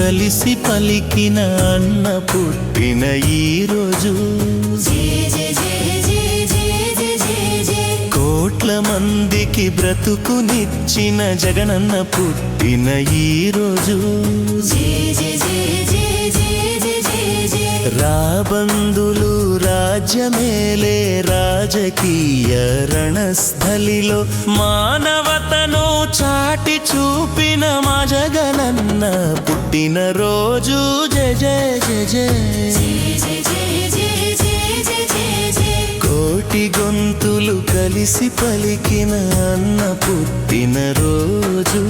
కలిసి పలికిన అన్న పుట్టిన ఈ రోజు కోట్ల మందికి బ్రతుకునిచ్చిన జగనన్న పుట్టిన ఈ రోజు రాబందులు రాజ్యమేలే రాజకీయ రణస్థలిలో మానవతను చాటి చూపిన మా జగనన్న పుట్టిన రోజు జయ జయ జయ కోటి గొంతులు కలిసి పలికిన అన్న పుట్టిన రోజు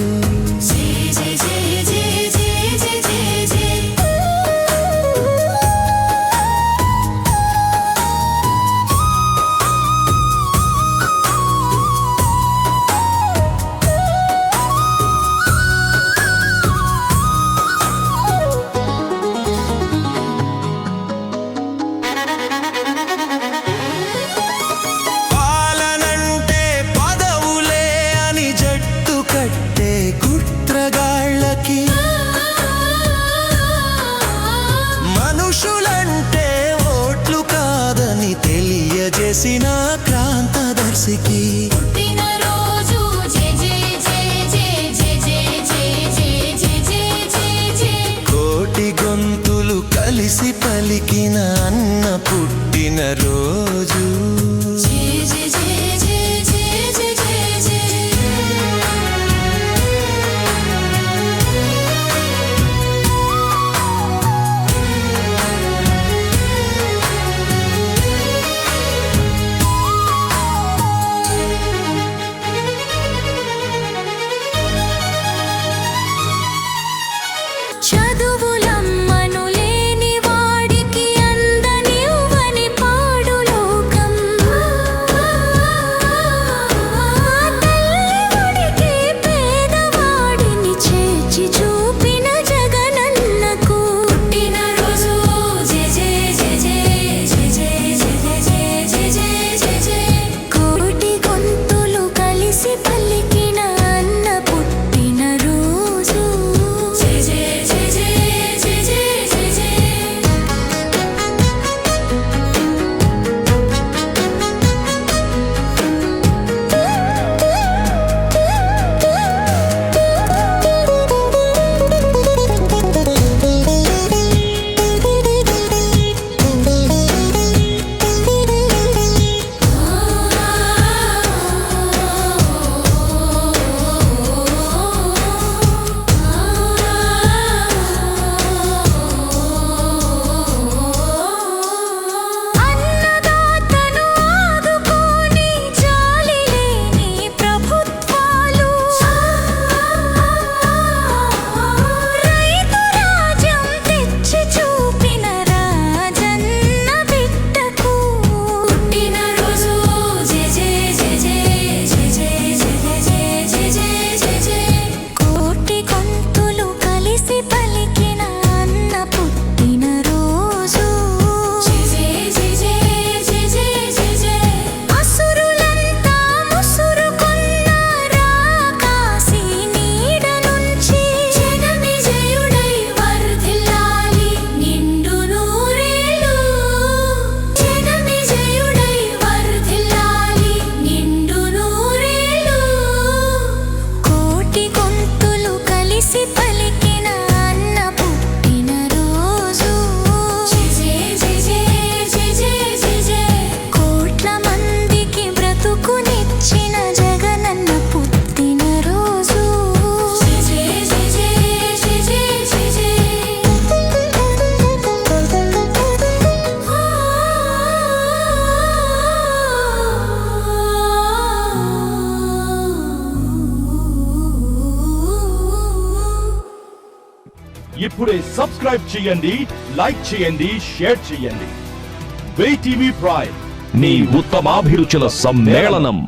తెలియజేసిన క్రాంతదర్శికి కోటి గొంతులు కలిసి పలికిన అన్న పుట్టిన రోజు ఇప్పుడే సబ్స్క్రైబ్ చేయండి, లైక్ చేయండి, షేర్ చేయండి. VTV ప్రైమ్, మీ ఉత్తమాభిరుచుల సమ్మేళనం.